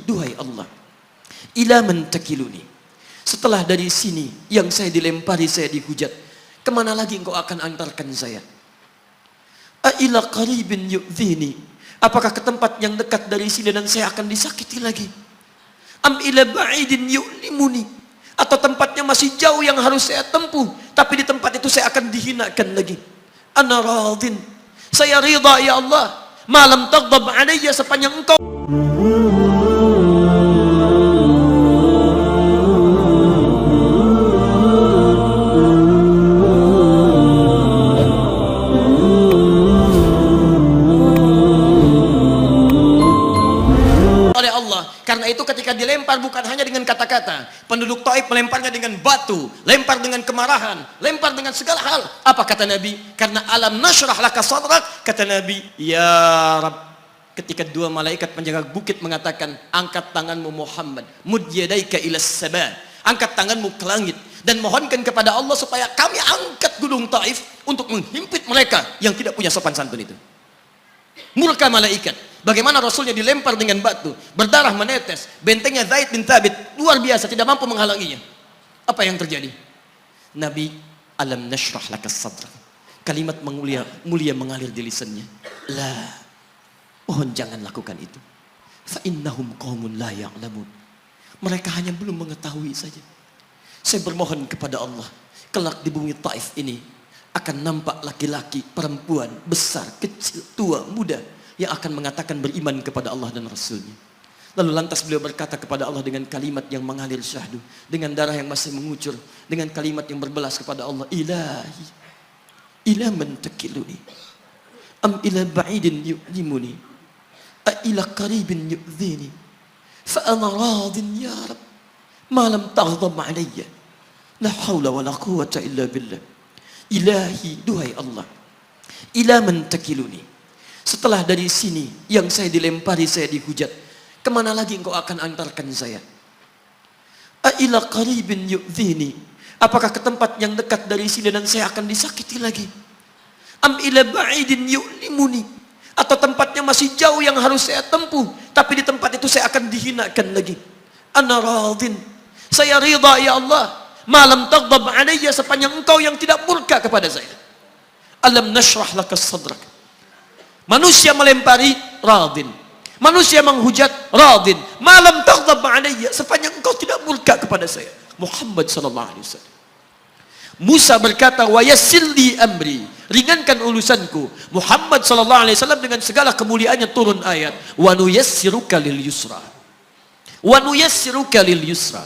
duhai Allah, ila man takiluni. Setelah dari sini yang saya dilempari, saya dihujat, kemana lagi engkau akan antarkan saya? A ila qaribin yu'dhini. Apakah ke tempat yang dekat dari sini dan saya akan disakiti lagi? Am ila ba'idin yu'limuni. Atau tempatnya masih jauh yang harus saya tempuh, tapi di tempat itu saya akan dihinakan lagi. Ana radin. Saya ridha ya Allah. Malam taghdab alayya, sepanjang engkau oleh Allah. Karena itu ketika dilempar bukan hanya dengan kata-kata, penduduk Taif melemparnya dengan batu, lempar dengan kemarahan, lempar dengan segala hal. Apa kata Nabi? Karena alam nashrah laka sadrak, kata Nabi, ya Rabb. Ketika dua malaikat penjaga bukit mengatakan, angkat tanganmu Muhammad, mud yadaika ilas sama, angkat tanganmu ke langit dan mohonkan kepada Allah supaya kami angkat gunung Taif untuk menghimpit mereka yang tidak punya sopan santun itu. Murka malaikat. Bagaimana Rasulnya dilempar dengan batu, berdarah menetes, bentengnya Zaid bin Thabit luar biasa, tidak mampu menghalanginya. Apa yang terjadi? Nabi, alam nashrah laka sadrak. Kalimat mulia mengalir di lisannya. La, mohon jangan lakukan itu. Fa innahum qaumun la ya'lamun. Mereka hanya belum mengetahui saja. Saya bermohon kepada Allah, kelak di bumi Taif ini akan nampak laki-laki, perempuan, besar, kecil, tua, muda yang akan mengatakan beriman kepada Allah dan Rasulnya. Lalu lantas beliau berkata kepada Allah dengan kalimat yang mengalir syahdu, dengan darah yang masih mengucur, dengan kalimat yang berbelas kepada Allah, Ilahi, ila man takiluni, am ila ba'idin yu'limuni, a ila qaribin yu'dhini, fa ana radin ya Rab, ma lam taghdab alayya, la hawla wa la quwwata illa billah. Ilahi, duhai Allah, ila man takiluni. Setelah dari sini yang saya dilempari, saya dihujat, kemana lagi engkau akan antarkan saya? A ila qaribin yu'dhini. Apakah ke tempat yang dekat dari sini dan saya akan disakiti lagi? Am ila ba'idin yu'limuni. Atau tempatnya masih jauh yang harus saya tempuh, tapi di tempat itu saya akan dihinakan lagi. Ana radin. Saya ridha ya Allah. Malam taghdab alayya, sepanjang engkau yang tidak murka kepada saya. Alam nashrah laka sadrak. Manusia melempari, radin. Manusia menghujat, radin. Malam taghdab alayya, sepanjang engkau tidak murka kepada saya. Muhammad sallallahu alaihi wasallam. Musa berkata, wa yassir li amri, ringankan urusanku. Muhammad sallallahu alaihi wasallam dengan segala kemuliaannya turun ayat, wa nuyassiruka lil yusra. Wa nuyassiruka lil yusra.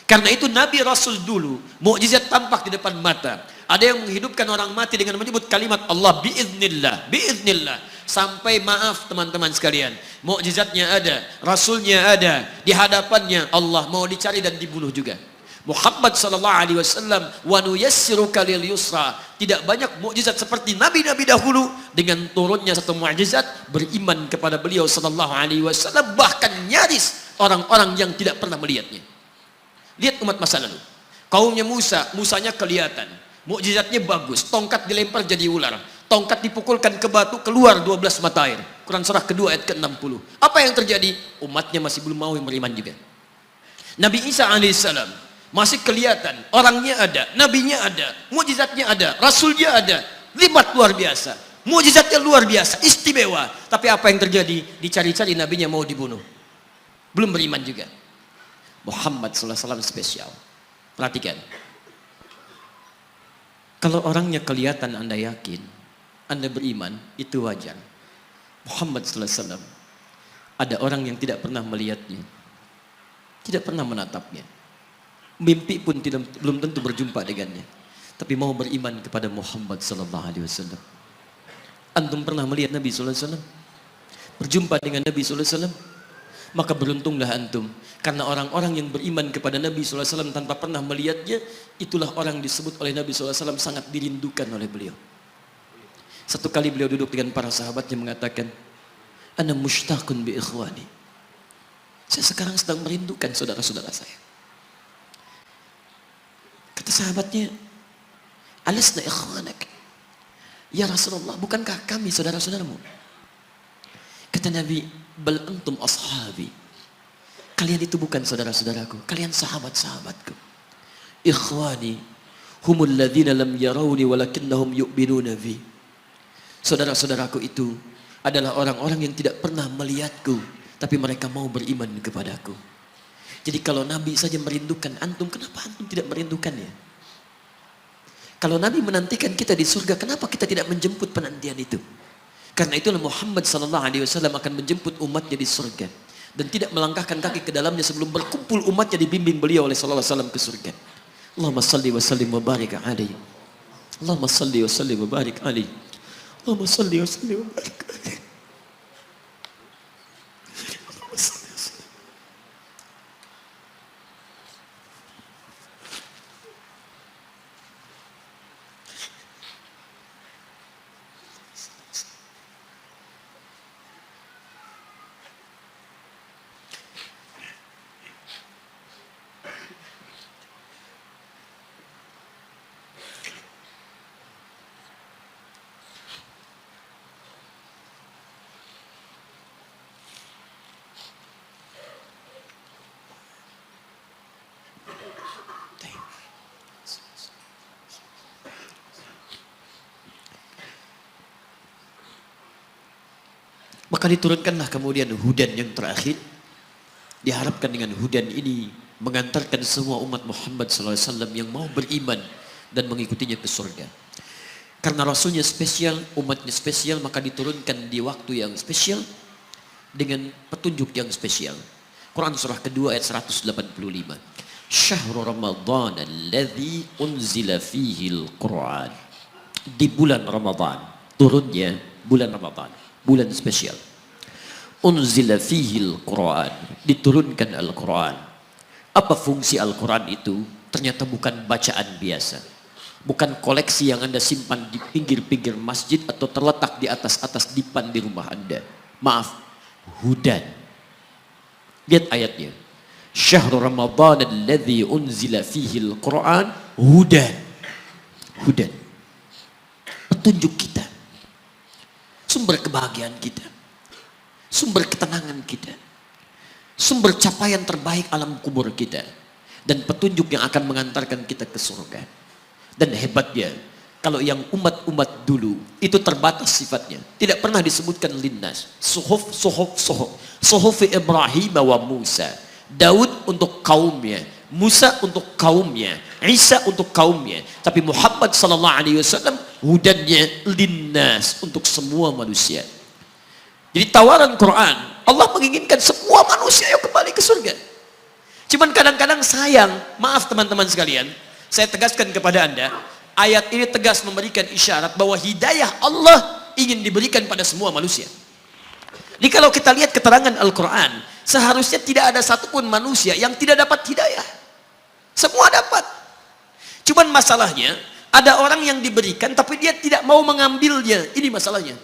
Karena itu Nabi Rasul dulu mukjizat tampak di depan mata. Ada yang menghidupkan orang mati dengan menyebut kalimat Allah biiznillah, biiznillah. Sampai maaf teman-teman sekalian, mukjizatnya ada, Rasulnya ada, di hadapannya Allah mau dicari dan dibunuh juga. Muhammad sallallahu alaihi wasallam, wa nuyassiruka lil yusra. Tidak banyak mukjizat seperti nabi-nabi dahulu, dengan turunnya satu mukjizat beriman kepada beliau sallallahu alaihi wasallam, bahkan nyaris orang-orang yang tidak pernah melihatnya. Lihat umat masa lalu. Kaumnya Musa, Musanya kelihatan. Mukjizatnya bagus. Tongkat dilempar jadi ular. Tongkat dipukulkan ke batu, keluar 12 mata air. Quran surah kedua ayat ke-60. Apa yang terjadi? Umatnya masih belum mau beriman juga. Nabi Isa alaihissalam masih kelihatan. Orangnya ada, nabinya ada, mukjizatnya ada, rasulnya ada. Libat luar biasa. Mukjizatnya luar biasa, istimewa. Tapi apa yang terjadi? Dicari-cari nabinya mau dibunuh. Belum beriman juga. Muhammad SAW spesial. Perhatikan. Kalau orangnya kelihatan Anda yakin, Anda beriman, itu wajar. Muhammad SAW, ada orang yang tidak pernah melihatnya, tidak pernah menatapnya, mimpi pun belum tentu berjumpa dengannya, tapi mau beriman kepada Muhammad SAW. Antum pernah melihat Nabi SAW? Berjumpa dengan Nabi SAW? Maka beruntunglah antum, karena orang-orang yang beriman kepada Nabi SAW tanpa pernah melihatnya, itulah orang disebut oleh Nabi SAW sangat dirindukan oleh beliau. Satu kali beliau duduk dengan para sahabatnya mengatakan, ana mushtaqun bi ikhwani, saya sekarang sedang merindukan saudara-saudara saya. Kata sahabatnya, alisna ikhwanak ya Rasulullah, bukankah kami saudara-saudaramu? Kata Nabi, bal antum ashabi, Kalian itu bukan saudara-saudaraku, kalian sahabat-sahabatku. Ikhwani humul ladzina lam yarawni walakinnahum yu'minuna bi. Saudara-saudaraku itu adalah orang-orang yang tidak pernah melihatku, tapi mereka mau beriman kepadaku. Jadi kalau Nabi saja merindukan antum, kenapa antum tidak merindukannya? Kalau Nabi menantikan kita di surga, kenapa kita tidak menjemput penantian itu? Karena itulah Muhammad SAW akan menjemput umatnya di surga. Dan tidak melangkahkan kaki ke dalamnya sebelum berkumpul umatnya dibimbing beliau oleh sallallahu alaihi wasallam ke surga. Allahumma salli wa sallim wa barik alaihi. Allahumma salli wa sallim wa barik alaihi. Allahumma salli wa sallim wa barik alaihi. Maka diturunkanlah kemudian hudan yang terakhir. Diharapkan dengan hudan ini mengantarkan semua umat Muhammad SAW yang mau beriman dan mengikutinya ke surga. Karena Rasulnya spesial, umatnya spesial, maka diturunkan di waktu yang spesial dengan petunjuk yang spesial. Quran surah kedua ayat 185. Syahrul Ramadan alladzi unzila fihi al-Quran. Di bulan Ramadan turunnya bulan Ramadan, bulan spesial. Unzila fihi al-Quran, diturunkan Al-Quran. Apa fungsi Al-Quran itu? Ternyata bukan bacaan biasa, bukan koleksi yang Anda simpan di pinggir-pinggir masjid atau terletak di atas-atas dipan di rumah Anda. Maaf, hudan. Lihat ayatnya. Syahrul Ramadan alladzi unzila fihi al-Quran hudan. Hudan. Petunjuk kita. Sumber kebahagiaan kita. Sumber ketenangan kita. Sumber capaian terbaik alam kubur kita. Dan petunjuk yang akan mengantarkan kita ke surga. Dan hebatnya, kalau yang umat-umat dulu itu terbatas sifatnya. Tidak pernah disebutkan linnas. Suhuf. Suhuf Ibrahim wa Musa. Daud untuk kaumnya, Musa untuk kaumnya, Isa untuk kaumnya. Tapi Muhammad SAW hudannya linnas, untuk semua manusia. Jadi tawaran Quran, Allah menginginkan semua manusia yang kembali ke surga. Cuman kadang-kadang sayang, maaf teman-teman sekalian, saya tegaskan kepada Anda, ayat ini tegas memberikan isyarat bahwa hidayah Allah ingin diberikan pada semua manusia. Jadi kalau kita lihat keterangan Al-Quran, seharusnya tidak ada satupun manusia yang tidak dapat hidayah. Semua dapat. Cuman masalahnya, ada orang yang diberikan tapi dia tidak mau mengambilnya. Ini masalahnya.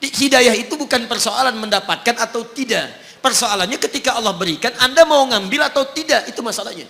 Hidayah itu bukan persoalan mendapatkan atau tidak. Persoalannya ketika Allah berikan, Anda mau ngambil atau tidak, itu masalahnya.